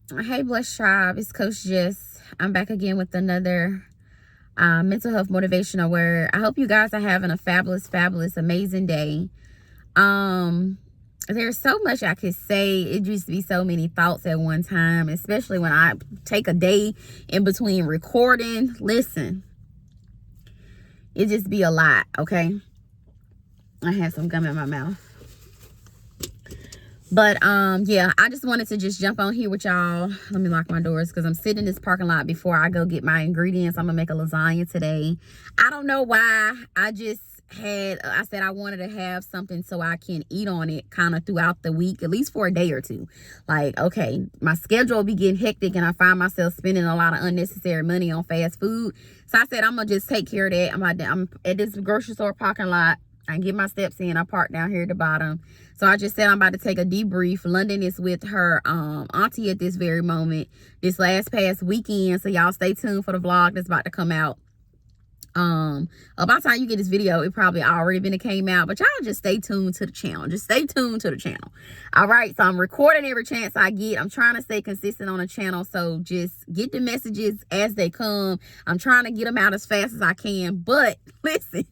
Hey, Bless Tribe, it's Coach Jess. I'm back again with another mental health motivational word. I hope you guys are having a fabulous, amazing day. There's so much I could say. It used to be so many thoughts at one time, especially when I take a day in between recording. Listen, it just be a lot, okay? I have some gum in my mouth. But yeah, I just wanted to just jump on here with y'all. Let me lock my doors because I'm sitting in this parking lot before I go get my ingredients. I'm gonna make a lasagna today. I don't know why. I said I wanted to have something so I can eat on it kind of throughout the week, at least for a day or two. Like, okay, my schedule will be getting hectic and I find myself spending a lot of unnecessary money on fast food. So I said I'm gonna just take care of that. I'm at this grocery store parking lot. I get my steps in. I park down here at the bottom. So I just said I'm about to take a debrief. London is with her auntie at this very moment, this past weekend. So y'all stay tuned for the vlog that's about to come out. About the time you get this video, it probably already came out, but y'all just stay tuned to the channel. Just stay tuned to the channel. All right, so I'm recording every chance I get. I'm trying to stay consistent on the channel, so just get the messages as they come. I'm trying to get them out as fast as I can, but listen,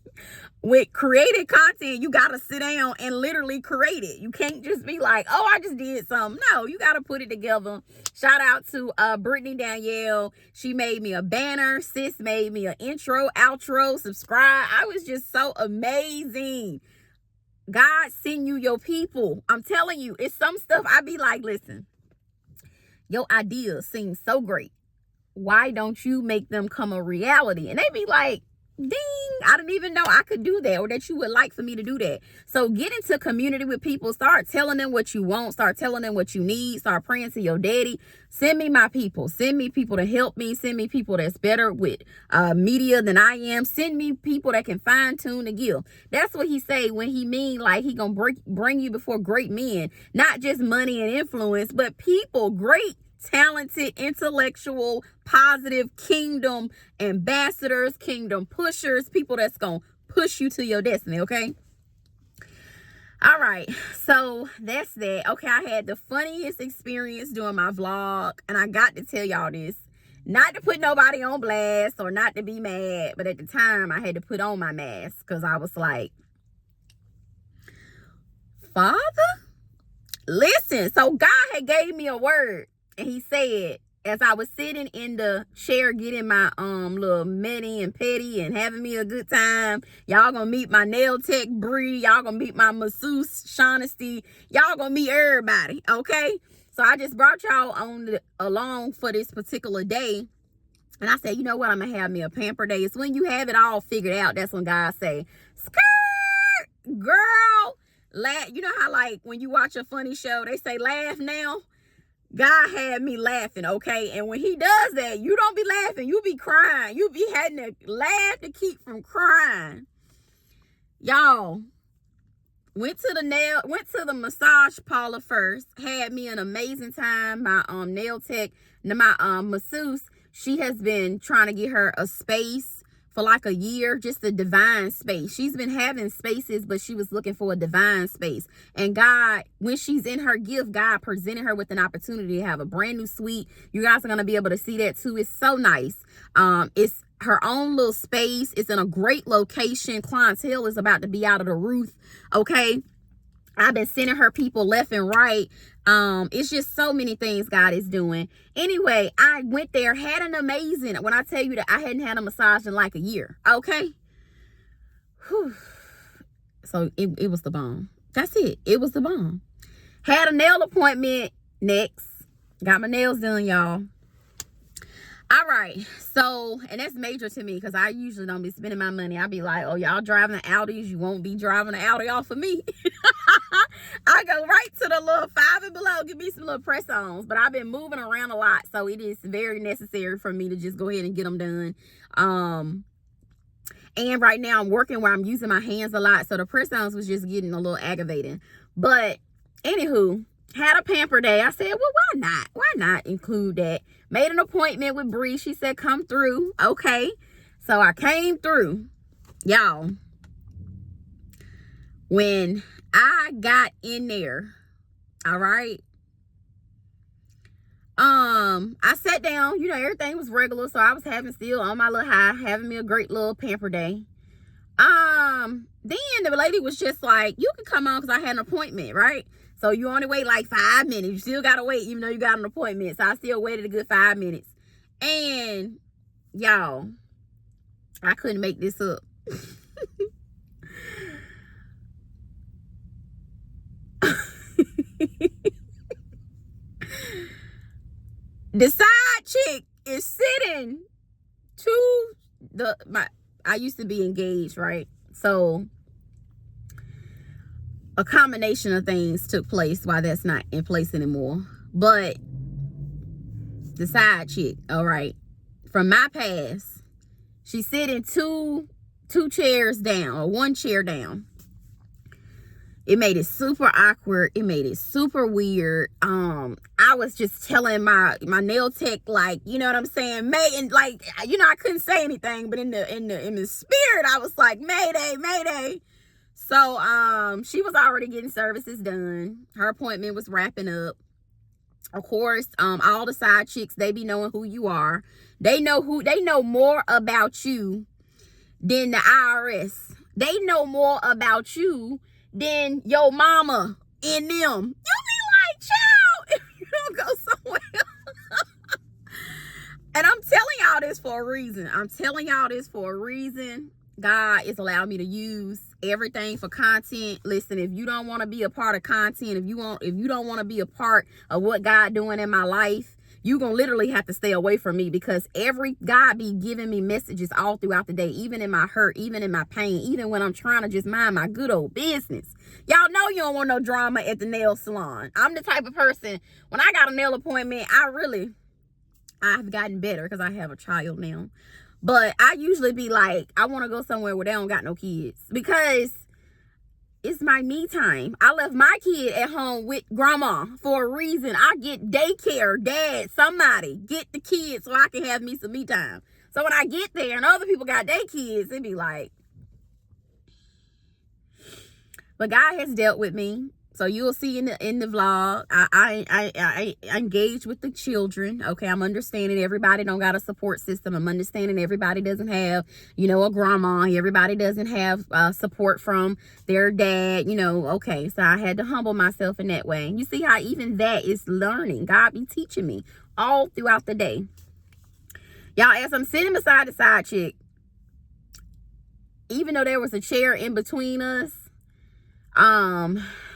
with created content, you gotta sit down and literally create it. You can't just be like, oh, I just did something. No, you gotta put it together. Shout out to Brittany Danielle. She made me a banner. Sis made me an intro, outro, subscribe. I was just so amazing. God send you your people. I'm telling you, it's some stuff I be like, listen, your ideas seem so great. Why don't you make them come a reality? And they be like, ding, I didn't even know I could do that, or that you would like for me to do that. So get into community with people. Start telling them what you want. Start telling them what you need. Start praying to your daddy. Send me my people. Send me people to help me. Send me people that's better with media than I am. Send me people that can fine tune the gift. That's what he say when he mean like he gonna bring you before great men. Not just money and influence, but people, great, talented, intellectual, positive kingdom ambassadors, kingdom pushers, people that's gonna push you to your destiny. Okay, all right, so that's that. Okay, I had the funniest experience doing my vlog, and I got to tell y'all this, not to put nobody on blast or not to be mad, but at the time I had to put on my mask because I was like, Father, listen. So God had gave me a word. And he said, as I was sitting in the chair getting my little mani and petty and having me a good time, y'all gonna meet my nail tech Bree, y'all gonna meet my masseuse Shaughnessy, y'all gonna meet everybody, okay? So I just brought y'all along for this particular day. And I said, you know what, I'm gonna have me a pamper day. It's when you have it all figured out, that's when God say, skirt, girl, laugh. You know how like when you watch a funny show, they say laugh now? God had me laughing, okay? And when he does that, you don't be laughing, you be crying. You be having to laugh to keep from crying. Y'all, went to the massage parlor first, had me an amazing time. My nail tech, my masseuse, she has been trying to get her a space for like a year, just a divine space. She's been having spaces, but she was looking for a divine space. And God, when she's in her gift, God presented her with an opportunity to have a brand new suite. You guys are going to be able to see that too. It's so nice. It's her own little space. It's in a great location. Clientele is about to be out of the roof. Okay. I've been sending her people left and right. It's just so many things God is doing. Anyway, I went there, had an amazing, when I tell you that I hadn't had a massage in like a year, okay? Whew. So it was the bomb. That's it. It was the bomb. Had a nail appointment next. Got my nails done, y'all. All right, so, and that's major to me because I usually don't be spending my money. I be like, oh, y'all driving the Audis, you won't be driving the Audi off of me. I go right to the little 5 and below, give me some little press-ons. But I've been moving around a lot, so it is very necessary for me to just go ahead and get them done. And right now I'm working where I'm using my hands a lot, so the press-ons was just getting a little aggravating. But anywho, had a pamper day. I said, well, why not? Why not include that? Made an appointment with Bree. She said, come through. Okay. So I came through. Y'all, when I got in there, all right, I sat down, you know, everything was regular, so I was having still on my little high, having me a great little pamper day. Then the lady was just like, you can come on because I had an appointment, right? So you only wait like 5 minutes. You still gotta wait even though you got an appointment. So I still waited a good 5 minutes. And y'all, I couldn't make this up. The side chick is sitting to I used to be engaged, right? So a combination of things took place while that's not in place anymore. But the side chick, all right, from my past, she's sitting two chairs down, or one chair down. It made it super awkward. It made it super weird. I was just telling my nail tech, like, you know what I'm saying, and like, you know, I couldn't say anything, but in the spirit, I was like, Mayday, Mayday. So she was already getting services done. Her appointment was wrapping up. Of course, all the side chicks, they be knowing who you are. They know more about you than the IRS. They know more about you than your mama and them. You be like, child, if you don't go somewhere. And I'm telling y'all this for a reason. I'm telling y'all this for a reason. God is allowing me to use everything for content. Listen, if you don't want to be a part of content, if you don't want to be a part of what God doing in my life, you're going to literally have to stay away from me, because God be giving me messages all throughout the day, even in my hurt, even in my pain, even when I'm trying to just mind my good old business. Y'all know you don't want no drama at the nail salon. I'm the type of person, when I got a nail appointment, I've gotten better because I have a child now. But I usually be like, I want to go somewhere where they don't got no kids, because it's my me time. I left my kid at home with grandma for a reason. I get daycare, dad, somebody get the kids so I can have me some me time. So when I get there and other people got their kids, it be like, but God has dealt with me. So you'll see in the vlog, I engage with the children. Okay, I'm understanding everybody don't got a support system. I'm understanding everybody doesn't have, you know, a grandma. Everybody doesn't have support from their dad, you know. Okay, so I had to humble myself in that way. You see how even that is learning. God be teaching me all throughout the day. Y'all, as I'm sitting beside the side chick, even though there was a chair in between us,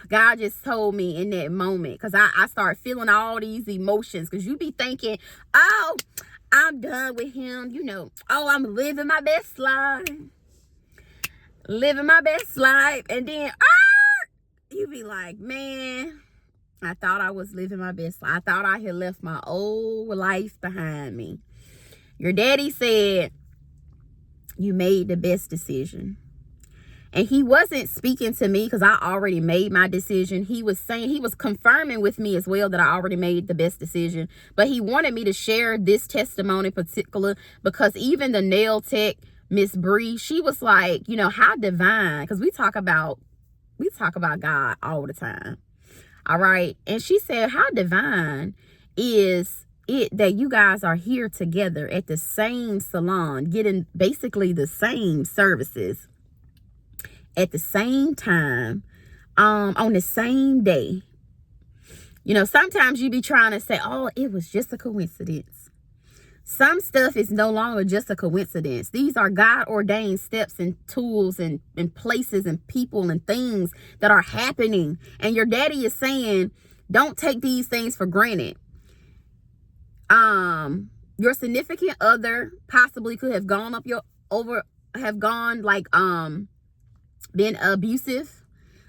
God just told me in that moment, because I started feeling all these emotions, because you be thinking, oh, I'm done with him, you know, oh, I'm living my best life, and then you be like, man, I thought I was living my best life. I thought I had left my old life behind me. Your daddy said you made the best decision. And he wasn't speaking to me because I already made my decision. He was saying, he was confirming with me as well that I already made the best decision. But he wanted me to share this testimony in particular, because even the nail tech, Miss Bree, she was like, you know, how divine, because we talk about God all the time. All right. And she said, how divine is it that you guys are here together at the same salon, getting basically the same services at the same time, on the same day. You know, sometimes you be trying to say, oh, it was just a coincidence. Some stuff is no longer just a coincidence. These are God ordained steps and tools and places and people and things that are happening. And your daddy is saying, don't take these things for granted. Your significant other possibly could have gone been abusive,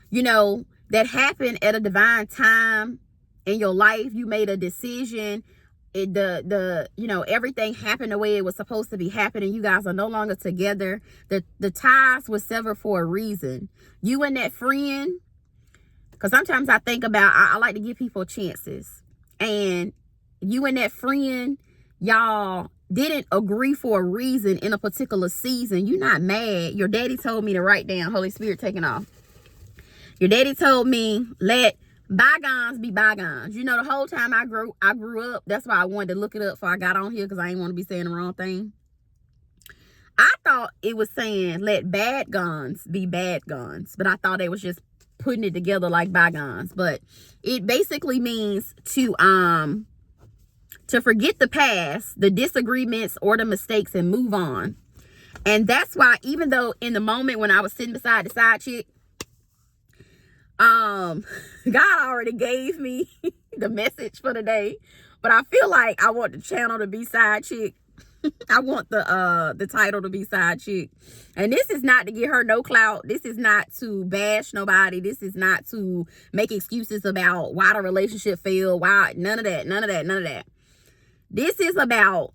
you know, that happened at a divine time in your life. You made a decision. You know, everything happened the way it was supposed to be happening. You guys are no longer together. The ties were severed for a reason. You and that friend, because sometimes I think about, I like to give people chances. And you and that friend, y'all didn't agree for a reason in a particular season. You're not mad. Your daddy told me to write down, Holy Spirit taking off. Your daddy told me, let bygones be bygones. You know, the whole time I grew up, that's why I wanted to look it up before I got on here, because I didn't want to be saying the wrong thing. I thought it was saying let bad guns be bad guns, but I thought it was just putting it together like bygones. But it basically means to forget the past, the disagreements or the mistakes, and move on. And that's why, even though in the moment when I was sitting beside the side chick, God already gave me the message for the day, but I feel like I want the channel to be side chick. I want the title to be side chick. And this is not to get her no clout. This is not to bash nobody. This is not to make excuses about why the relationship failed. Why, none of that. This is about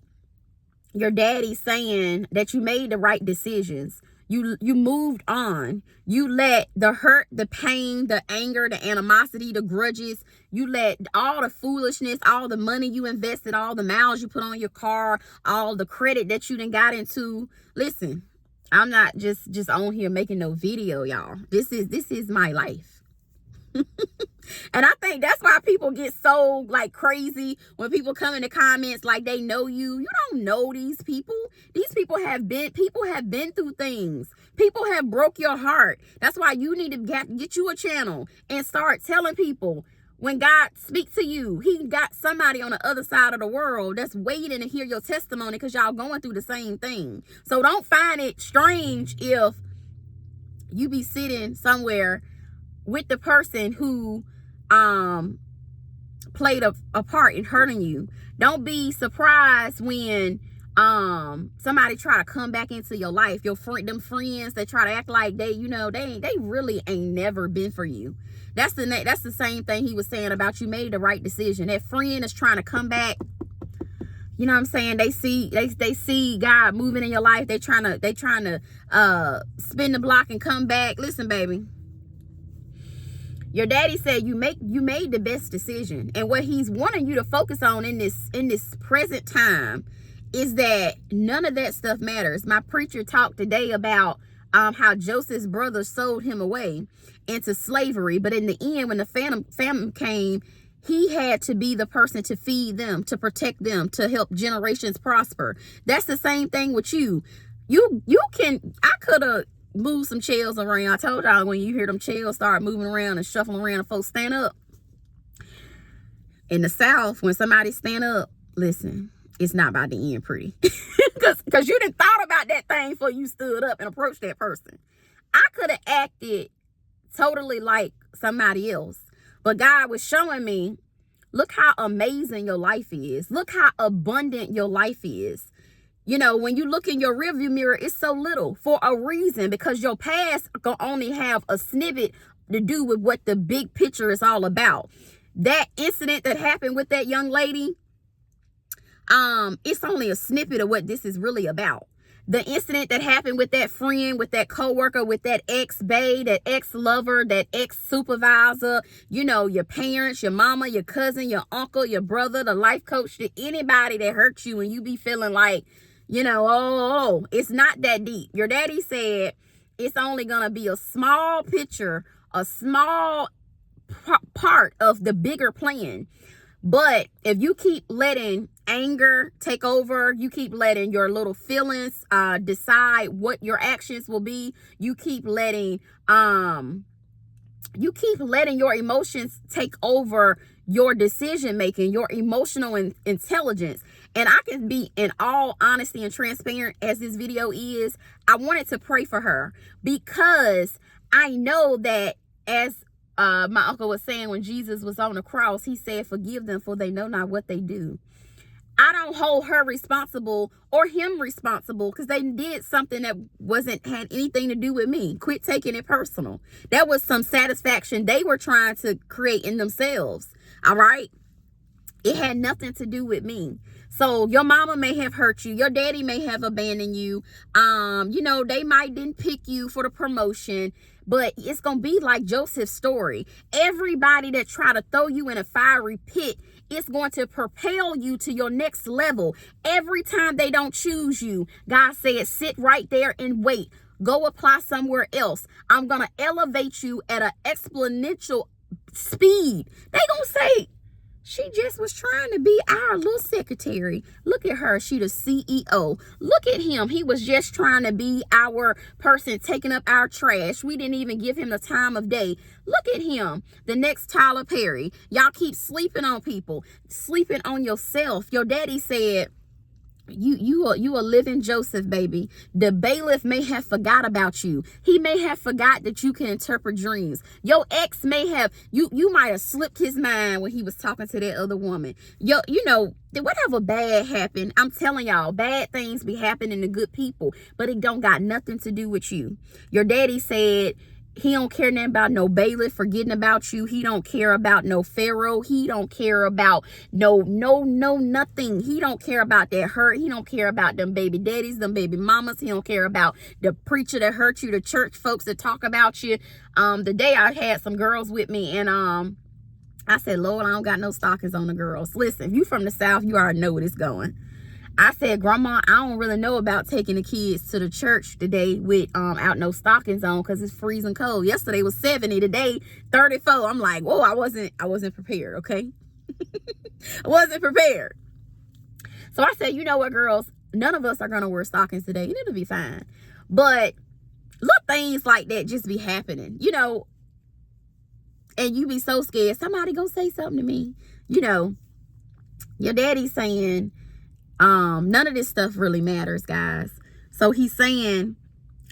your daddy saying that you made the right decisions. You moved on. You let the hurt, the pain, the anger, the animosity, the grudges, you let all the foolishness, all the money you invested, all the miles you put on your car, all the credit that you done got into. Listen, I'm not just on here making no video, y'all. This is my life. And I think that's why people get so like crazy when people come in the comments like they know you. You don't know these people. These people have been through things. People have broke your heart. That's why you need to get you a channel and start telling people when God speaks to you, he got somebody on the other side of the world that's waiting to hear your testimony, because y'all going through the same thing. So don't find it strange if you be sitting somewhere with the person who played a part in hurting you. Don't be surprised when somebody try to come back into your life. Them friends that try to act like they really ain't never been for you. That's the same thing he was saying about you made the right decision. That friend is trying to come back. You know what I'm saying? They see God moving in your life. They trying to spin the block and come back. Listen, baby. Your daddy said you made the best decision. And what he's wanting you to focus on in this present time is that none of that stuff matters. My preacher talked today about how Joseph's brothers sold him away into slavery. But in the end, when the famine came, he had to be the person to feed them, to protect them, to help generations prosper. That's the same thing with you. I could have move some chairs around. I told y'all, when you hear them chairs start moving around and shuffling around and folks stand up. In the South, when somebody stand up, listen, it's not about the end pretty. Because you didn't thought about that thing before you stood up and approached that person. I could have acted totally like somebody else. But God was showing me, look how amazing your life is. Look how abundant your life is. You know, when you look in your rearview mirror, it's so little for a reason, because your past can only have a snippet to do with what the big picture is all about. That incident that happened with that young lady, it's only a snippet of what this is really about. The incident that happened with that friend, with that coworker, with that ex-bae, that ex-lover, that ex-supervisor, you know, your parents, your mama, your cousin, your uncle, your brother, the life coach, to anybody that hurt you and you be feeling like, you know, it's not that deep. Your daddy said it's only going to be a small picture, a small part of the bigger plan. But if you keep letting anger take over, you keep letting your little feelings decide what your actions will be, you keep letting your emotions take over your decision making, your emotional intelligence. And I can be in all honesty and transparent as this video is. I wanted to pray for her, because I know that, as my uncle was saying, when Jesus was on the cross, he said, forgive them, for they know not what they do. I don't hold her responsible or him responsible, because they did something that had anything to do with me. Quit taking it personal. That was some satisfaction they were trying to create in themselves. All right. It had nothing to do with me. So your mama may have hurt you. Your daddy may have abandoned you. You know, they might didn't pick you for the promotion. But it's going to be like Joseph's story. Everybody that try to throw you in a fiery pit, it's going to propel you to your next level. Every time they don't choose you, God said, sit right there and wait. Go apply somewhere else. I'm going to elevate you at an exponential speed. They gonna say, she just was trying to be our little secretary. Look at her. She the CEO. Look at him. He was just trying to be our person taking up our trash. We didn't even give him the time of day. Look at him. The next Tyler Perry. Y'all keep sleeping on people. Sleeping on yourself. Your daddy said, you a living Joseph, baby. The bailiff may have forgot about you. He may have forgot that you can interpret dreams. Your ex may have, you might have slipped his mind when he was talking to that other woman. You know, whatever bad happened, I'm telling y'all, bad things be happening to good people, but it don't got nothing to do with you. Your daddy said, he don't care nothing about no bailiff forgetting about you. He don't care about no pharaoh. He don't care about no nothing. He don't care about that hurt. He don't care about them baby daddies, them baby mamas. He don't care about the preacher that hurt you, the church folks that talk about you. The day I had some girls with me, and I said, Lord, I don't got no stockings on the girls. Listen, if you from the South, you already know what it's going. I said, Grandma, I don't really know about taking the kids to the church today with out no stockings on, because it's freezing cold. Yesterday was 70, today 34. I'm like, whoa, I wasn't prepared, okay? I wasn't prepared. So I said, you know what, girls, none of us are gonna wear stockings today, and it'll be fine. But little things like that just be happening, you know, and you be so scared somebody gonna say something to me. You know, your daddy's saying, none of this stuff really matters, guys. So he's saying,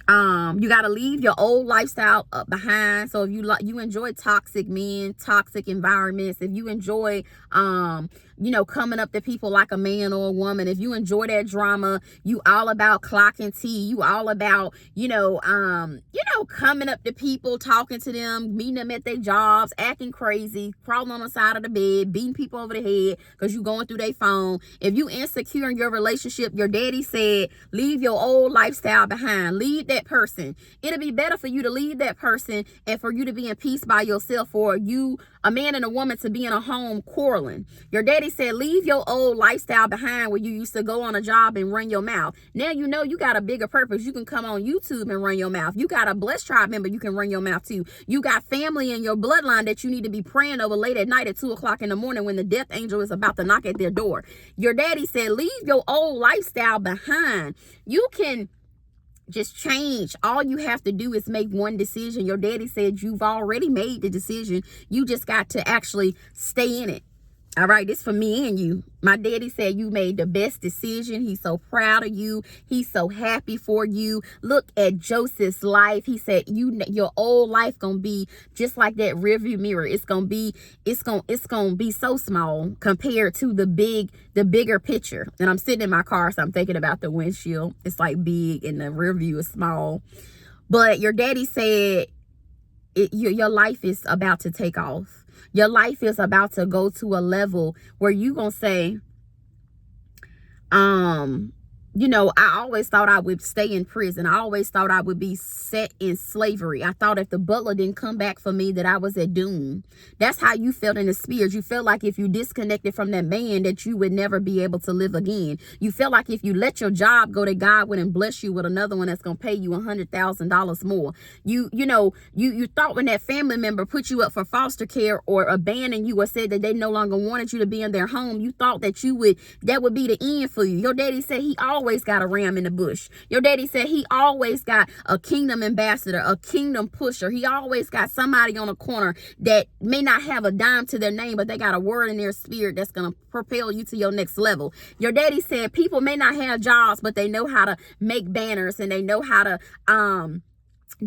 you got to leave your old lifestyle behind. So if you enjoy toxic men, toxic environments, if you enjoy, you know, coming up to people like a man or a woman, if you enjoy that drama, you all about clock and tea, you all about, you know, coming up to people, talking to them, meeting them at their jobs, acting crazy, crawling on the side of the bed, beating people over the head because you going through their phone. If you insecure in your relationship, your daddy said, leave your old lifestyle behind. Leave that person. It'll be better for you to leave that person and for you to be in peace by yourself, or you, a man and a woman, to be in a home quarreling. Your daddy said, leave your old lifestyle behind where you used to go on a job and run your mouth. Now you know you got a bigger purpose. You can come on YouTube and run your mouth. You got a blessed tribe member you can run your mouth to. You got family in your bloodline that you need to be praying over late at night at 2 o'clock in the morning when the death angel is about to knock at their door. Your daddy said, leave your old lifestyle behind. You can just change. All you have to do is make one decision. Your daddy said you've already made the decision. You just got to actually stay in it. All right, this for me and you. My daddy said you made the best decision. He's so proud of you. He's so happy for you. Look at Joseph's life. He said your old life gonna be just like that rearview mirror. It's gonna be so small compared to the bigger picture. And I'm sitting in my car, so I'm thinking about the windshield. It's like big and the rear view is small. But your daddy said your life is about to take off. Your life is about to go to a level where you gonna say, you know, I always thought I would stay in prison. I always thought I would be set in slavery. I thought if the butler didn't come back for me that I was at doom. That's how you felt in the spirit. You felt like if you disconnected from that man that you would never be able to live again. You felt like if you let your job go, that God wouldn't bless you with another one that's going to pay you $100,000 more. You thought when that family member put you up for foster care or abandoned you or said that they no longer wanted you to be in their home, you thought that that would be the end for you. Your daddy said he always got a ram in the bush. Your daddy said he always got a kingdom ambassador, a kingdom pusher. He always got somebody on the corner that may not have a dime to their name, but they got a word in their spirit that's going to propel you to your next level. Your daddy said people may not have jobs, but they know how to make banners and they know how to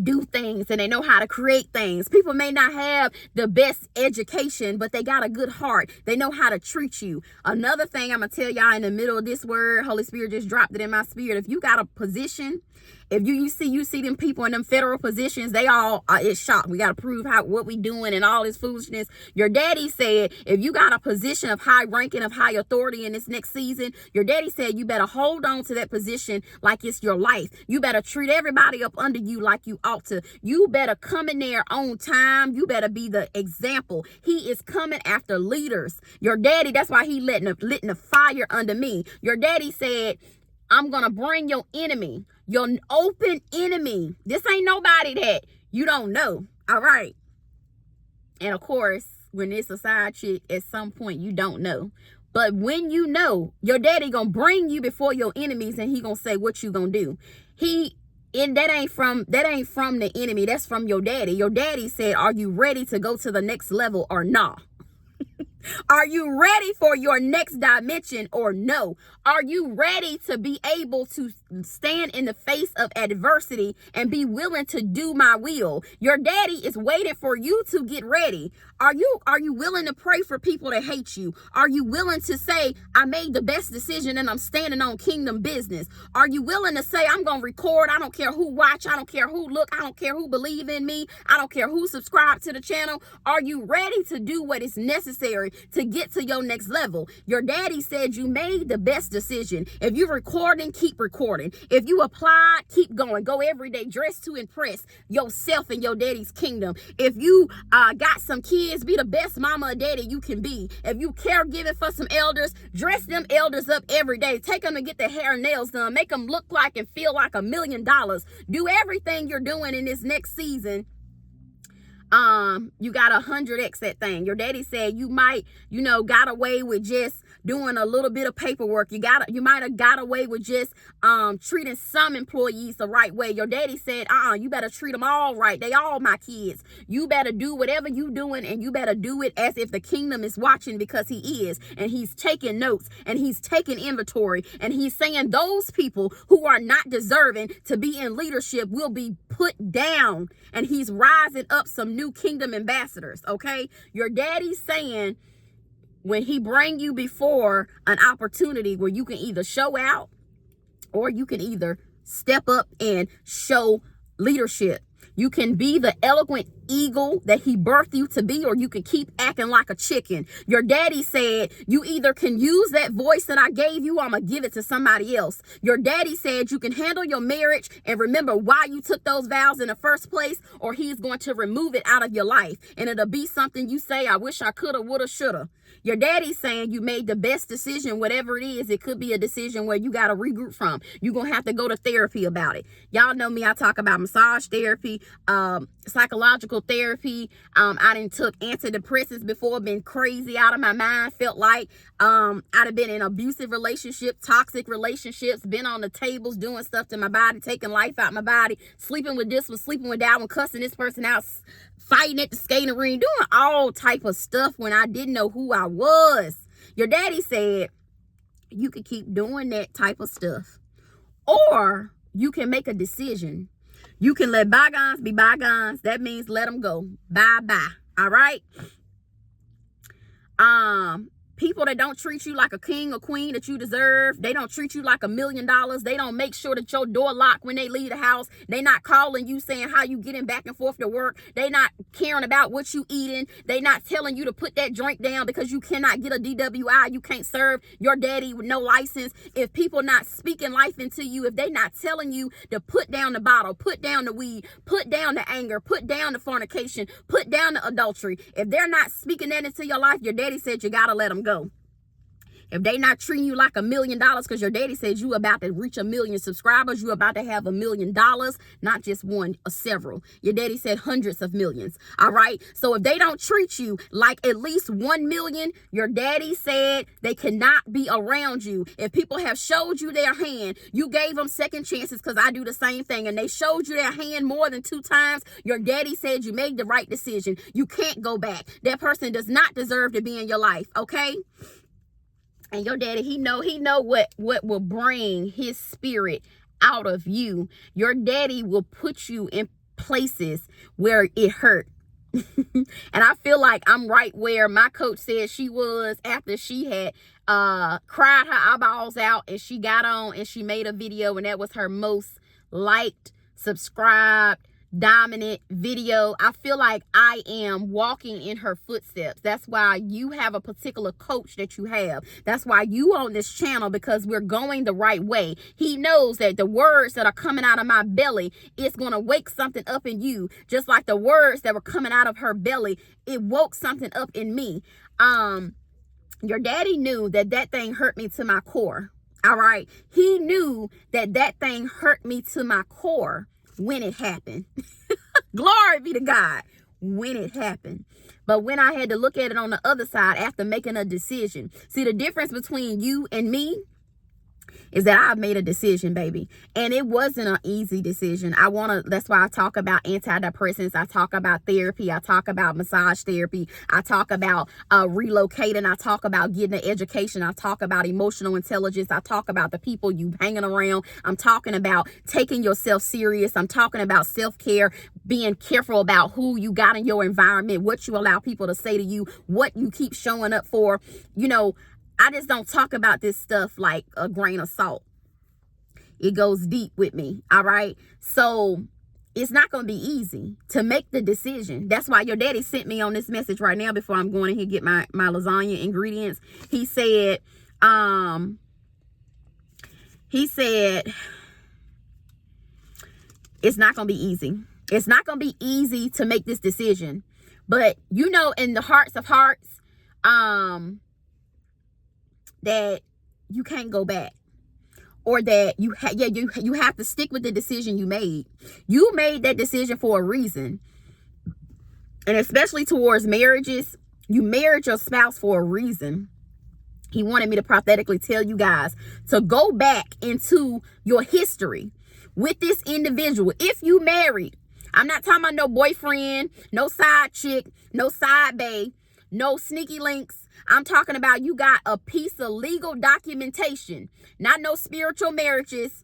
do things and they know how to create things. People may not have the best education, but they got a good heart. They know how to treat you. Another thing I'm gonna tell y'all in the middle of this word, Holy Spirit just dropped it in my spirit. If you got a position, if you see them people in them federal positions, they all it's shocked. We got to prove what we doing and all this foolishness. Your daddy said if you got a position of high ranking, of high authority in this next season, your daddy said you better hold on to that position like it's your life. You better treat everybody up under you like you ought to. You better come in there on time. You better be the example. He is coming after leaders. Your daddy, that's why he letting the fire under me. Your daddy said, I'm going to bring your enemy, your open enemy. This ain't nobody that you don't know. All right. And of course, when it's a side chick, at some point you don't know. But when you know, your daddy gonna bring you before your enemies, and he gonna say what you gonna do. And that ain't from the enemy. That's from your daddy. Your daddy said, are you ready to go to the next level or not? Are you ready for your next dimension or no? Are you ready to be able to stand in the face of adversity and be willing to do my will? Your daddy is waiting for you to get ready. Are you willing to pray for people that hate you? Are you willing to say, I made the best decision and I'm standing on kingdom business? Are you willing to say, I'm going to record? I don't care who watch. I don't care who look. I don't care who believe in me. I don't care who subscribe to the channel. Are you ready to do what is necessary to get to your next level? Your daddy said you made the best decision. If you're recording, keep recording. If you apply, keep going. Go every day dressed to impress yourself and your daddy's kingdom. If you got some kids, be the best mama or daddy you can be. If you caregiving for some elders, dress them elders up every day. Take them to get their hair and nails done. Make them look like and feel like $1 million. Do everything you're doing in this next season. You got 100x that thing. Your daddy said you might, got away with just doing a little bit of paperwork. You might have got away with just treating some employees the right way. Your daddy said, you better treat them all right. They all my kids. You better do whatever you doing, and you better do it as if the kingdom is watching, because he is, and he's taking notes, and he's taking inventory, and he's saying those people who are not deserving to be in leadership will be put down, and he's rising up some new kingdom ambassadors. Okay, your daddy's saying, when he bring you before an opportunity where you can either show out or you can either step up and show leadership. You can be the eloquent eagle that he birthed you to be, or you can keep acting like a chicken. Your daddy said you either can use that voice that I gave you, or I'm going to give it to somebody else. Your daddy said you can handle your marriage and remember why you took those vows in the first place, or he's going to remove it out of your life. And it'll be something you say, I wish I coulda, woulda, shoulda. Your daddy's saying you made the best decision, whatever it is. It could be a decision where you got to regroup from. You're going to have to go to therapy about it. Y'all know me. I talk about massage therapy, psychological therapy. I done took antidepressants before, been crazy out of my mind, felt like I'd have been in abusive relationships, toxic relationships, been on the tables, doing stuff to my body, taking life out my body, sleeping with this one, sleeping with that one, cussing this person out, fighting at the skating ring, doing all type of stuff when I didn't know who I was. Your daddy said you could keep doing that type of stuff, or you can make a decision. You can let bygones be bygones. That means let them go. Bye-bye. All right? People that don't treat you like a king or queen that you deserve. They don't treat you like $1 million. They don't make sure that your door locked when they leave the house. They not calling you saying how you getting back and forth to work. They not caring about what you eating. They not telling you to put that drink down because you cannot get a DWI. You can't serve your daddy with no license. If people not speaking life into you, if they not telling you to put down the bottle, put down the weed, put down the anger, put down the fornication, put down the adultery. If they're not speaking that into your life, your daddy said you got to let them go. If they not treating you like $1 million, because your daddy says you about to reach 1 million subscribers, you about to have $1 million, not just one or several. Your daddy said hundreds of millions. All right. So if they don't treat you like at least 1 million, your daddy said they cannot be around you. If people have showed you their hand, you gave them second chances, because I do the same thing, and they showed you their hand more than 2 times, your daddy said you made the right decision. You can't go back. That person does not deserve to be in your life. Okay. And your daddy, he know what will bring his spirit out of you. Your daddy will put you in places where it hurt. And I feel like I'm right where my coach said she was after she had cried her eyeballs out, and she got on and she made a video, and that was her most liked, subscribed, dominant video. I feel like I am walking in her footsteps. That's why you have a particular coach that you have. That's why you on this channel, because we're going the right way. He knows that the words that are coming out of my belly, it's going to wake something up in you, just like the words that were coming out of her belly, it woke something up in me. Your daddy knew that that thing hurt me to my core. All right. He knew that that thing hurt me to my core when it happened. Glory be to God. when it happened. But when I had to look at it on the other side after making a decision, see, the difference between you and me is that I've made a decision, baby. And it wasn't an easy decision. That's why I talk about antidepressants. I talk about therapy. I talk about massage therapy. I talk about relocating. I talk about getting an education. I talk about emotional intelligence. I talk about the people you hanging around. I'm talking about taking yourself serious. I'm talking about self-care, being careful about who you got in your environment, what you allow people to say to you, what you keep showing up for. You know, I just don't talk about this stuff like a grain of salt. It goes deep with me, all right? So it's not going to be easy to make the decision. That's why your daddy sent me on this message right now before I'm going in here get my lasagna ingredients. He said, it's not going to be easy. It's not going to be easy to make this decision. But, you know, in the hearts of hearts, that you can't go back, or that you have to stick with the decision you made. You made that decision for a reason. And especially towards marriages, you married your spouse for a reason. He wanted me to prophetically tell you guys to go back into your history with this individual. If you married, I'm not talking about no boyfriend, no side chick, no side bae, no sneaky links. I'm talking about you got a piece of legal documentation, not no spiritual marriages,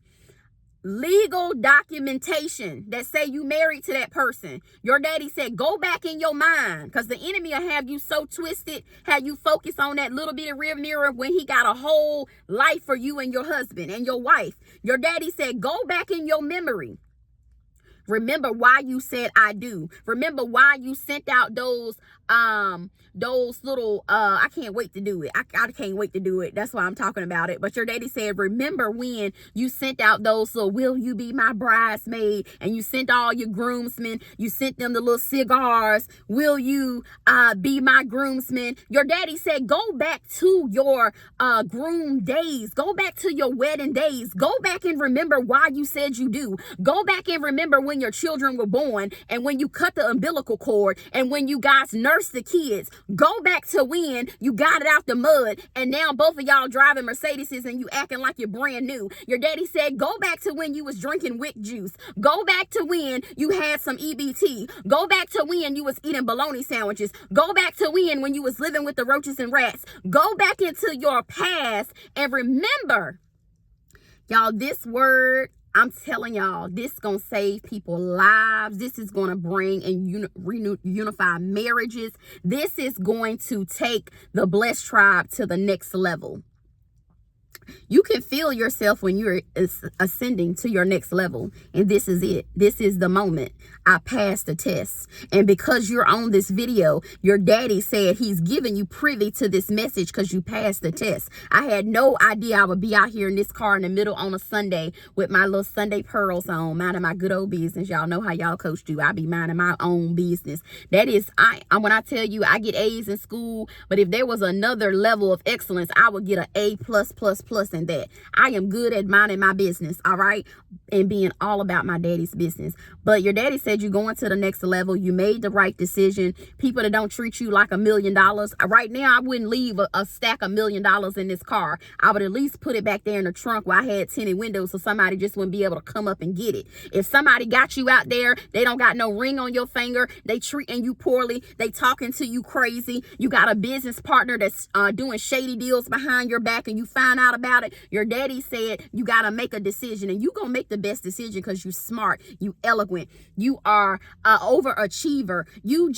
legal documentation that say you married to that person. Your daddy said, go back in your mind, because the enemy will have you so twisted, have you focus on that little bit of rear mirror when he got a whole life for you and your husband and your wife. Your daddy said, go back in your memory. Remember why you said I do. Remember why you sent out those little, I can't wait to do it. I can't wait to do it. That's why I'm talking about it. But your daddy said, remember when you sent out those little, will you be my bridesmaid? And you sent all your groomsmen, you sent them the little cigars. Will you be my groomsman? Your daddy said, go back to your groom days. Go back to your wedding days. Go back and remember why you said you do. Go back and remember when your children were born, and when you cut the umbilical cord, and when you guys nursed the kids. Go back to when you got it out the mud, and now both of y'all driving Mercedeses and you acting like you're brand new. Your daddy said, go back to when you was drinking Wick juice. Go back to when you had some EBT. Go back to when you was eating bologna sandwiches. Go back to when you was living with the roaches and rats. Go back into your past and remember, y'all, this word, I'm telling y'all, this is going to save people's lives. This is going to bring and unify marriages. This is going to take the Blessed Tribe to the next level. You can feel yourself when you're ascending to your next level. And this is it. This is the moment. I passed the test. And because you're on this video, your daddy said he's giving you privy to this message because you passed the test. I had no idea I would be out here in this car in the middle on a Sunday with my little Sunday pearls on, minding my good old business. Y'all know how y'all coach do. I be minding my own business. That is, when I tell you I get A's in school, but if there was another level of excellence, I would get an A+++ in that. I am good at minding my business, all right, and being all about my daddy's business. But your daddy said you're going to the next level. You made the right decision. People that don't treat you like $1 million. Right now, I wouldn't leave a stack of $1 million in this car. I would at least put it back there in the trunk where I had tinted windows so somebody just wouldn't be able to come up and get it. If somebody got you out there, they don't got no ring on your finger, they treating you poorly, they talking to you crazy, you got a business partner that's doing shady deals behind your back and you find out about it, your daddy said you got to make a decision, and you gonna make the best decision because you smart, you eloquent, you are an overachiever, you're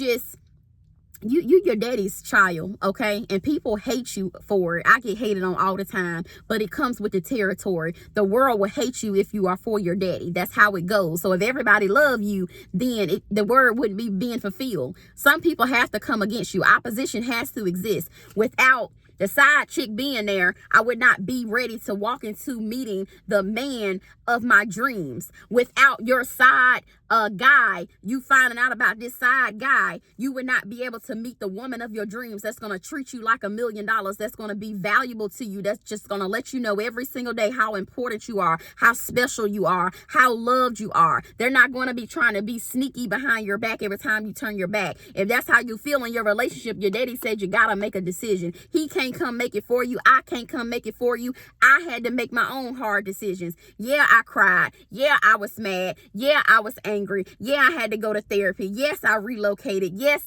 your daddy's child, okay? And people hate you for it. I get hated on all the time, but it comes with the territory. The world will hate you if you are for your daddy. That's how it goes. So if everybody love you, then the word wouldn't be being fulfilled. Some people have to come against you. Opposition has to exist. Without the side chick being there, I would not be ready to walk into meeting the man of my dreams. Without your side guy, you finding out about this side guy, you would not be able to meet the woman of your dreams that's going to treat you like $1 million, that's going to be valuable to you, that's just going to let you know every single day how important you are, how special you are, how loved you are. They're not going to be trying to be sneaky behind your back every time you turn your back. If that's how you feel in your relationship, your daddy said you got to make a decision. He can't come make it for you. I can't come make it for you. I had to make my own hard decisions. Yeah, I cried. Yeah, I was mad. Yeah, I was angry. Yeah, I had to go to therapy. Yes, I relocated. Yes,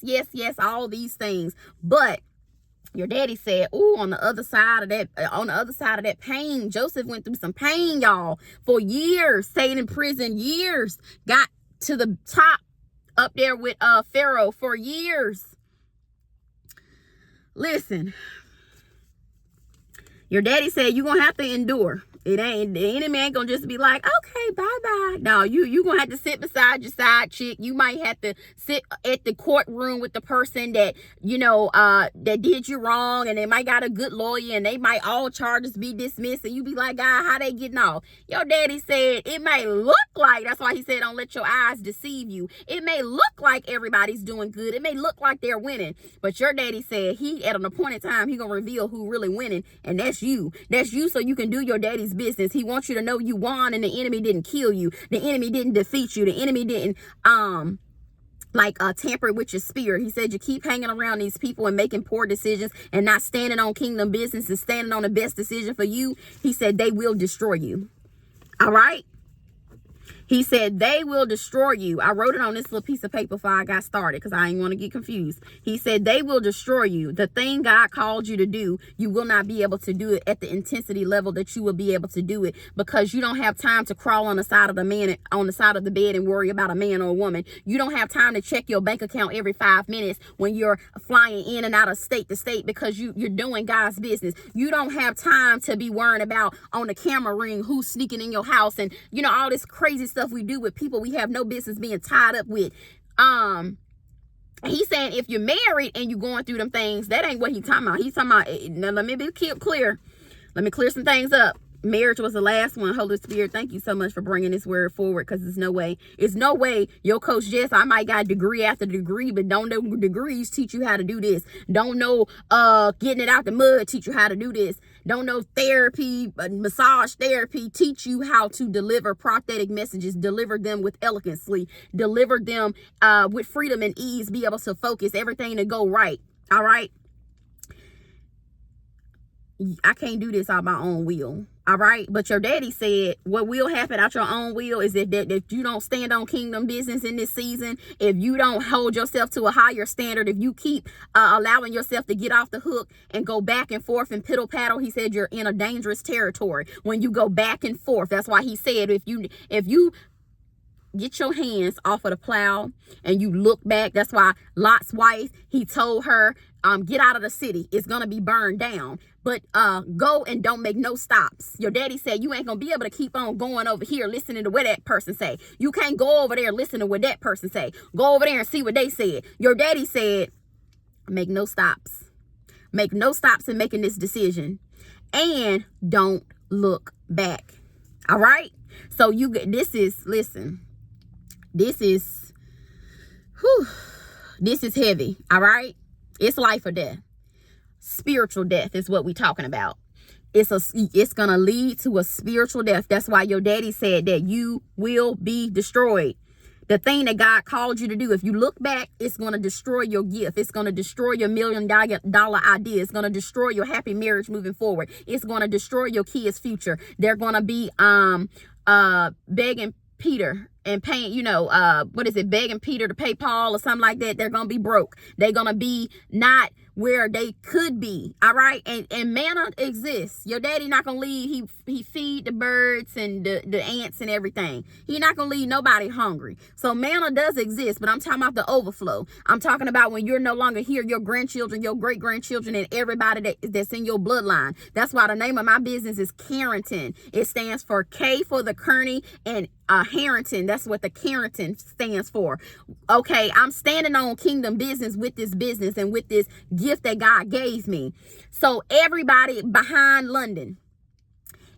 all these things. But your daddy said, "Ooh, on the other side of that pain, Joseph went through some pain, y'all, for years, stayed in prison years, got to the top up there with Pharaoh for years." Listen, your daddy said you're gonna have to endure. It ain't, the enemy ain't gonna just be like, okay, bye-bye. No, you gonna have to sit beside your side chick. You might have to sit at the courtroom with the person that, that did you wrong, and they might got a good lawyer, and they might all charges be dismissed, and you be like, God, how they getting off? Your daddy said it may look like, that's why he said don't let your eyes deceive you. It may look like everybody's doing good. It may look like they're winning, but your daddy said he, at an appointed time, he gonna reveal who really winning, and that's you. That's you, so you can do your daddy's business. He wants you to know you won, and the enemy didn't kill you. The enemy didn't defeat you. The enemy didn't tamper with your spirit. He said you keep hanging around these people and making poor decisions and not standing on kingdom business and standing on the best decision for you. He said they will destroy you. All right? He said they will destroy you. I wrote it on this little piece of paper before I got started because I didn't want to get confused. He said they will destroy you. The thing God called you to do, you will not be able to do it at the intensity level that you will be able to do it, because you don't have time to crawl on the side of the bed and worry about a man or a woman. You don't have time to check your bank account every 5 minutes when you're flying in and out of state to state because you're doing God's business. You don't have time to be worrying about on the camera ring who's sneaking in your house and all this crazy stuff we do with people we have no business being tied up with. He's saying if you're married and you're going through them things, that ain't what he's talking about. He's talking about, now let me be clear. Let me clear some things up. Marriage was the last one. Holy Spirit, thank you so much for bringing this word forward, because there's no way your Coach Jess, I might got degree after degree, but don't know degrees teach you how to do this. Don't know getting it out the mud teach you how to do this. Don't know therapy, massage therapy teach you how to deliver prophetic messages, deliver them with elegancy, deliver them with freedom and ease, be able to focus everything to go right. All right? I can't do this on my own will. All right. But your daddy said what will happen out your own will is that you don't stand on kingdom business in this season, if you don't hold yourself to a higher standard, if you keep allowing yourself to get off the hook and go back and forth and piddle paddle, he said you're in a dangerous territory when you go back and forth. That's why he said if you get your hands off of the plow and you look back, that's why Lot's wife, he told her, get out of the city. It's going to be burned down. But go and don't make no stops. Your daddy said you ain't going to be able to keep on going over here listening to what that person say. You can't go over there listening to what that person say. Go over there and see what they said. Your daddy said, make no stops. Make no stops in making this decision. And don't look back. All right? So this is heavy. All right? It's life or death. Spiritual death is what we're talking about. It's gonna lead to a spiritual death. That's why your daddy said that you will be destroyed. The thing that God called you to do, if you look back, it's going to destroy your gift. It's going to destroy your $1 million idea. It's going to destroy your happy marriage moving forward. It's going to destroy your kids' future. They're going to be begging Peter and paying, begging Peter to pay Paul or something like that. They're going to be broke. They're going to be not where they could be. All right. And manna exists. Your daddy not gonna leave. He feed the birds and the ants and everything. He not gonna leave nobody hungry. So manna does exist, but I'm talking about the overflow. I'm talking about when you're no longer here, your grandchildren, your great grandchildren, and everybody that's in your bloodline. That's why the name of my business is Carrington. It stands for K for the Kearney and Harrington. That's what the Carrington stands for. Okay, I'm standing on kingdom business with this business and with this gift that God gave me. So everybody behind London,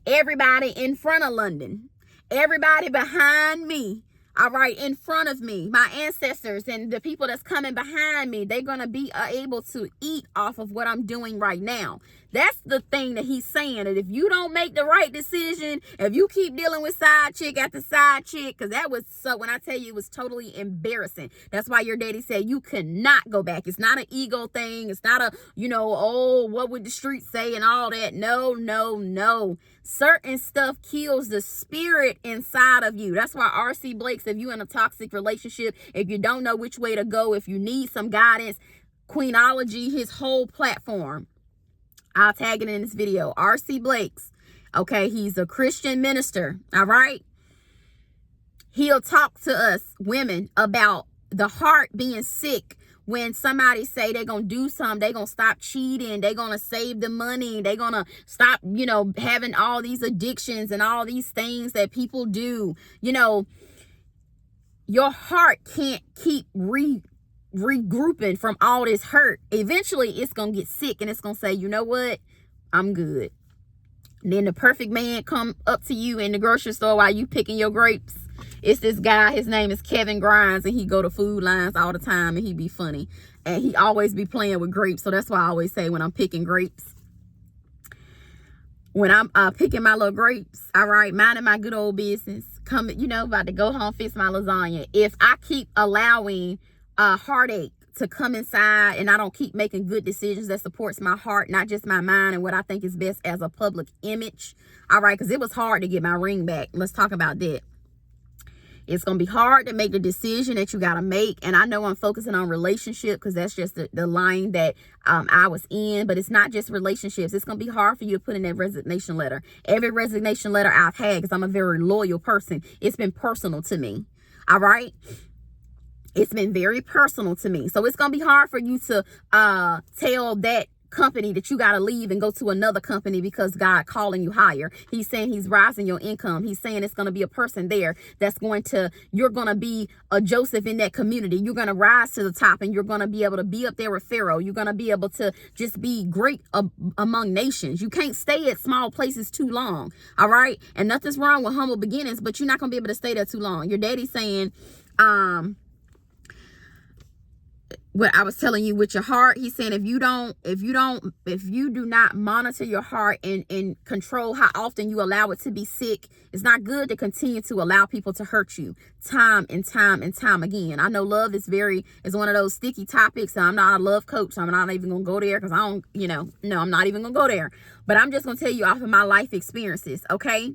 everybody in front of London, everybody behind me, all right, in front of me, my ancestors and the people that's coming behind me, they're going to be able to eat off of what I'm doing right now. That's the thing that he's saying, that if you don't make the right decision, if you keep dealing with side chick after side chick, because that was, so when I tell you, it was totally embarrassing. That's why your daddy said you cannot go back. It's not an ego thing. It's not a, oh, what would the streets say and all that. No, no, no. Certain stuff kills the spirit inside of you. That's why R.C. Blake's, if you're in a toxic relationship, if you don't know which way to go, if you need some guidance, Queenology, his whole platform, I'll tag it in this video. R.C. Blake's, okay, he's a Christian minister, all right? He'll talk to us women about the heart being sick when somebody say they're going to do something, they're going to stop cheating, they're going to save the money, they're going to stop, having all these addictions and all these things that people do. Your heart can't keep regrouping from all this hurt. Eventually it's gonna get sick and it's gonna say, you know what, I'm good. And then the perfect man come up to you in the grocery store while you picking your grapes. It's this guy, his name is Kevin Grimes, and he go to Food Lines all the time, and he be funny, and he always be playing with grapes. So that's why I always say, when I'm picking grapes, when I'm picking my little grapes, all right, minding my good old business, coming, about to go home, fix my lasagna. If I keep allowing heartache to come inside and I don't keep making good decisions that supports my heart, not just my mind and what I think is best as a public image, all right, because it was hard to get my ring back. Let's talk about that. It's going to be hard to make the decision that you got to make. And I know I'm focusing on relationship because that's just the line that I was in. But it's not just relationships. It's going to be hard for you to put in that resignation letter. Every resignation letter I've had, because I'm a very loyal person, it's been personal to me. All right. It's been very personal to me. So it's going to be hard for you to tell that company that you got to leave and go to another company because God calling you higher. He's saying he's rising your income. He's saying it's going to be a person there that's you're going to be a Joseph in that community. You're going to rise to the top and you're going to be able to be up there with Pharaoh. You're going to be able to just be great among nations. You can't stay at small places too long. All right. And nothing's wrong with humble beginnings, but you're not going to be able to stay there too long. Your daddy's saying, what I was telling you with your heart, he's saying if you do not monitor your heart and control how often you allow it to be sick, it's not good to continue to allow people to hurt you time and time and time again. I know love is one of those sticky topics. I'm not a love coach, so I'm not even gonna go there because I don't, no, I'm not even gonna go there. But I'm just gonna tell you off of my life experiences, okay?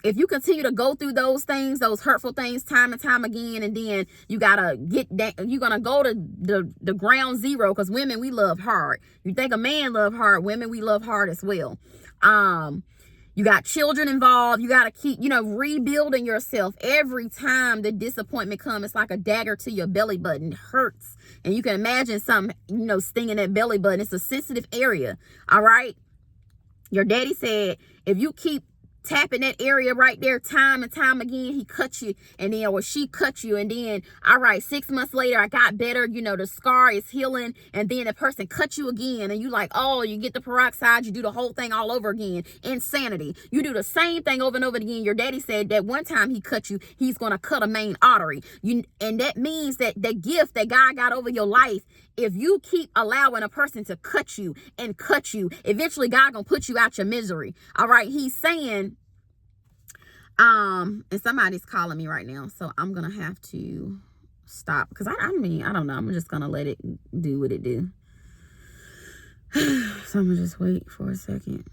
If you continue to go through those things, those hurtful things time and time again, and then you gotta you're gonna go to the ground zero, because women, we love hard. You think a man love hard, women, we love hard as well. You got children involved. You gotta keep, rebuilding yourself every time the disappointment comes. It's like a dagger to your belly button. It hurts, and you can imagine something, stinging that belly button. It's a sensitive area. All right. Your daddy said if you keep tapping that area right there time and time again, he cut you, and then, or she cut you, and then, all right, 6 months later, I got better, the scar is healing, and then the person cut you again, and you like, oh, you get the peroxide, you do the whole thing all over again. Insanity. You do the same thing over and over again. Your daddy said that one time he cut you, he's going to cut a main artery. And that means that the gift that God got over your life, if you keep allowing a person to cut you, eventually God gonna put you out your misery. All right. He's saying, and somebody's calling me right now, so I'm gonna have to stop because I don't know. I'm just gonna let it do what it do. So I'm gonna just wait for a second.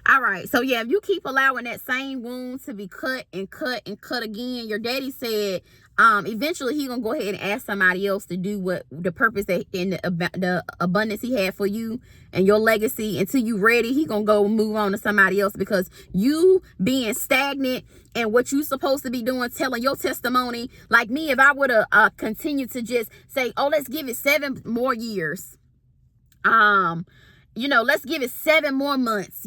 All right. So yeah, if you keep allowing that same wound to be cut and cut and cut again, your daddy said, eventually he gonna go ahead and ask somebody else to do what the purpose that in the abundance he had for you and your legacy. Until you ready, he gonna go move on to somebody else, because you being stagnant and what you supposed to be doing, telling your testimony. Like me, if I would have continued to just say, oh, let's give it 7 more years. Let's give it 7 more months.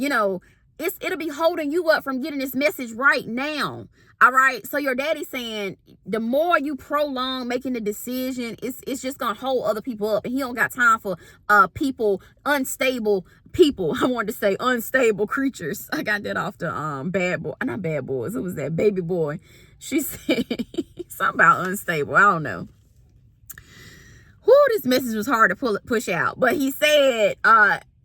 it'll be holding you up from getting this message right now. All right. So your daddy's saying the more you prolong making the decision, it's just gonna hold other people up. And he don't got time for unstable people. I wanted to say unstable creatures. I got that off the Bad Boy. Not Bad Boys. It was that Baby Boy. She said something about unstable. I don't know. Whoo, this message was hard to push out. But he said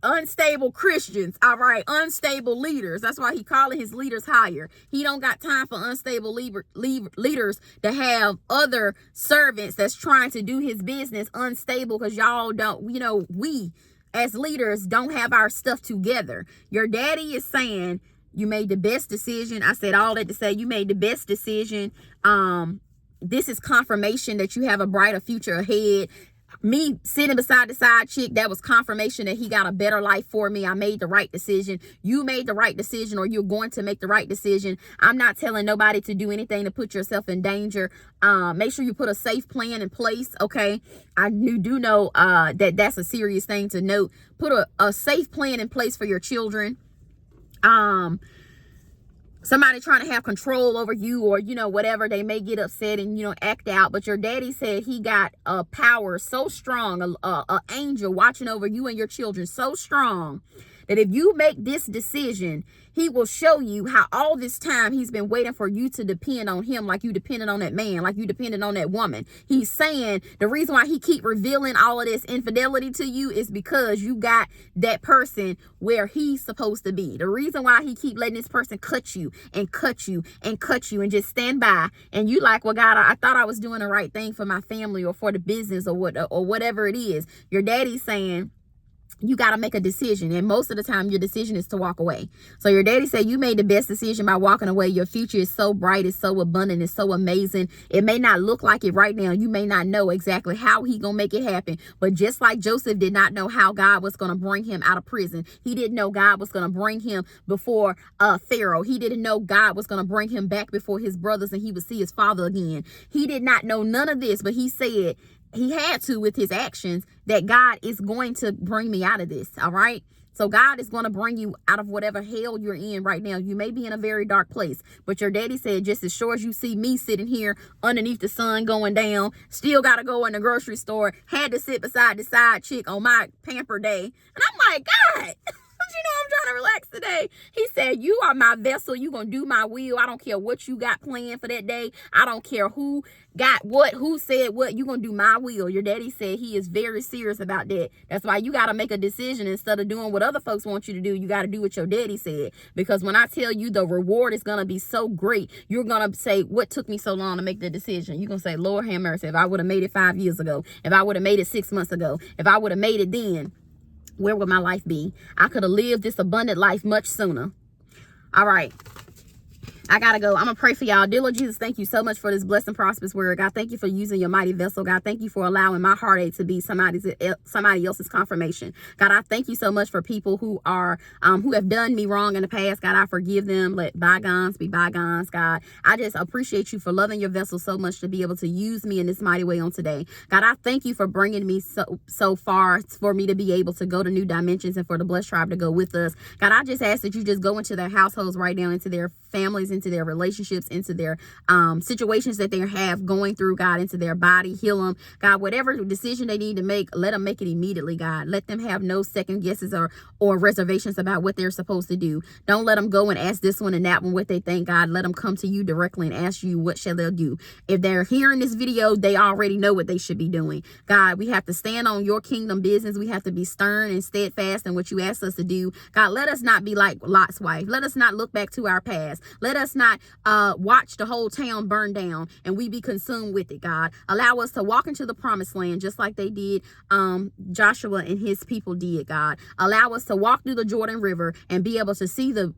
unstable Christians, all right, unstable leaders. That's why he calling his leaders higher. He don't got time for unstable leaders to have other servants that's trying to do his business unstable, because y'all don't, we as leaders don't have our stuff together. Your daddy is saying you made the best decision. I said all that to say you made the best decision. This is confirmation that you have a brighter future ahead. Me sitting beside the side chick, that was confirmation that he got a better life for me. I made the right decision. You made the right decision, or you're going to make the right decision. I'm not telling nobody to do anything to put yourself in danger. Make sure you put a safe plan in place, okay? You do know that's a serious thing to note. Put a safe plan in place for your children. Somebody trying to have control over you, or whatever, they may get upset and act out. But your daddy said he got a power so strong, a angel watching over you and your children so strong, that if you make this decision, he will show you how all this time he's been waiting for you to depend on him, like you depended on that man, like you depended on that woman. He's saying the reason why he keep revealing all of this infidelity to you is because you got that person where he's supposed to be. The reason why he keep letting this person cut you and cut you and cut you and just stand by, and you like, well, God, I thought I was doing the right thing for my family or for the business or whatever it is. Your daddy's saying you got to make a decision, and most of the time your decision is to walk away. So your daddy said you made the best decision by walking away. Your future is so bright, it's so abundant, it's so amazing. It may not look like it right now. You may not know exactly how he gonna make it happen, but just like Joseph did not know how God was gonna bring him out of prison, he didn't know God was gonna bring him before Pharaoh. He didn't know God was gonna bring him back before his brothers and he would see his father again. He did not know none of this, but he said he had to, with his actions, that God is going to bring me out of this. All right. So God is going to bring you out of whatever hell you're in right now. You may be in a very dark place, but your daddy said, just as sure as you see me sitting here underneath the sun going down, still got to go in the grocery store, had to sit beside the side chick on my pamper day. And I'm like, God, I'm trying to relax today. He said, you are my vessel. You gonna do my will. I don't care what you got planned for that day. I don't care who got what, who said what. You gonna do my will. Your daddy said he is very serious about that. That's why you got to make a decision. Instead of doing what other folks want you to do, you got to do what your daddy said. Because when I tell you the reward is gonna be so great, you're gonna say, what took me so long to make the decision? You're gonna say, Lord have mercy. If I would have made it 5 years ago, if I would have made it 6 months ago, if I would have made it then, where would my life be? I could have lived this abundant life much sooner. All right. I gotta go. I'm gonna pray for y'all. Dear Lord Jesus, thank you so much for this blessed and prosperous word. God, thank you for using your mighty vessel. God, thank you for allowing my heartache to be somebody else's confirmation. God, I thank you so much for people who are who have done me wrong in the past. God, I forgive them. Let bygones be bygones. God, I just appreciate you for loving your vessel so much to be able to use me in this mighty way on today. God, I thank you for bringing me so far for me to be able to go to new dimensions and for the blessed tribe to go with us. God, I just ask that you just go into their households right now, into their families, into their relationships, into their situations that they have going through, God, into their body, heal them. God, whatever decision they need to make, let them make it immediately, God. Let them have no second guesses or reservations about what they're supposed to do. Don't let them go and ask this one and that one what they think, God. Let them come to you directly and ask you what shall they do. If they're hearing this video, they already know what they should be doing. God, we have to stand on your kingdom business. We have to be stern and steadfast in what you asked us to do. God, let us not be like Lot's wife. Let us not look back to our past. Let us not watch the whole town burn down and we be consumed with it, God. Allow us to walk into the promised land just like they did, Joshua and his people did, God. Allow us to walk through the Jordan River and be able to see the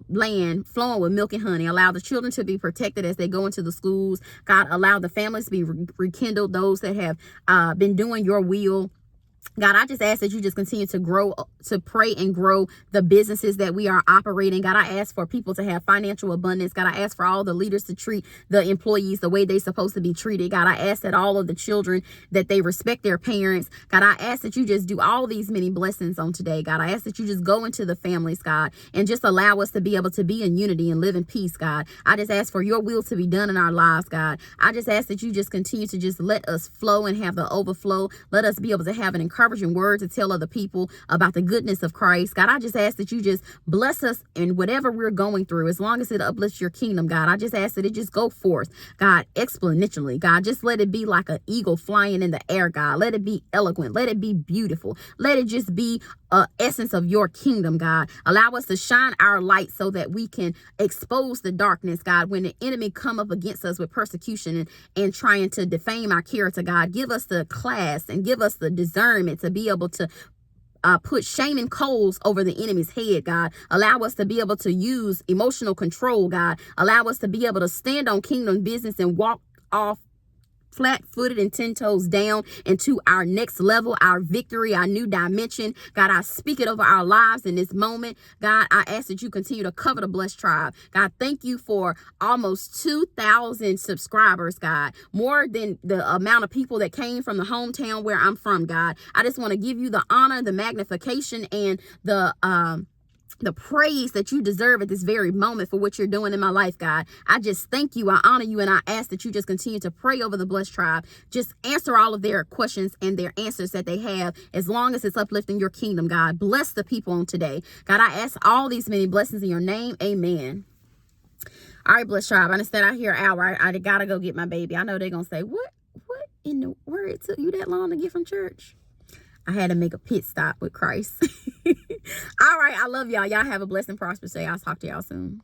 land flowing with milk and honey. Allow the children to be protected as they go into the schools. God, allow the families to be rekindled, those that have been doing your will. God, I just ask that you just continue to grow, to pray and grow the businesses that we are operating. God, I ask for people to have financial abundance. God, I ask for all the leaders to treat the employees the way they're supposed to be treated. God, I ask that all of the children, that they respect their parents. God, I ask that you just do all these many blessings on today. God, I ask that you just go into the families, God, and just allow us to be able to be in unity and live in peace, God. I just ask for your will to be done in our lives, God. I just ask that you just continue to just let us flow and have the overflow. Let us be able to have an encouragement word to tell other people about the goodness of Christ. God, I just ask that you just bless us in whatever we're going through, as long as it uplifts your kingdom, God. I just ask that it just go forth, God, exponentially. God, just let it be like an eagle flying in the air, God. Let it be eloquent. Let it be beautiful. Let it just be essence of your kingdom, God. Allow us to shine our light so that we can expose the darkness, God. When the enemy come up against us with persecution and trying to defame our character, God, give us the class and give us the discernment to be able to put shaming coals over the enemy's head, God. Allow us to be able to use emotional control, God. Allow us to be able to stand on kingdom business and walk off flat-footed and 10 toes down into our next level, our victory, our new dimension. God, I speak it over our lives in this moment. God, I ask that you continue to cover the Blessed Tribe. God, thank you for almost 2,000 subscribers, God. More than the amount of people that came from the hometown where I'm from, God. I just want to give you the honor, the magnification, and the praise that you deserve at this very moment for what you're doing in my life, God. I just thank you. I honor you. And I ask that you just continue to pray over the Blessed Tribe. Just answer all of their questions and their answers that they have, as long as it's uplifting your kingdom, God. Bless the people on today. God, I ask all these many blessings in your name. Amen. All right, Blessed Tribe. I understand I hear an hour. I gotta go get my baby. I know they're going to say, what in the world? It took you that long to get from church? I had to make a pit stop with Christ. All right. I love y'all. Y'all have a blessed and prosperous day. I'll talk to y'all soon.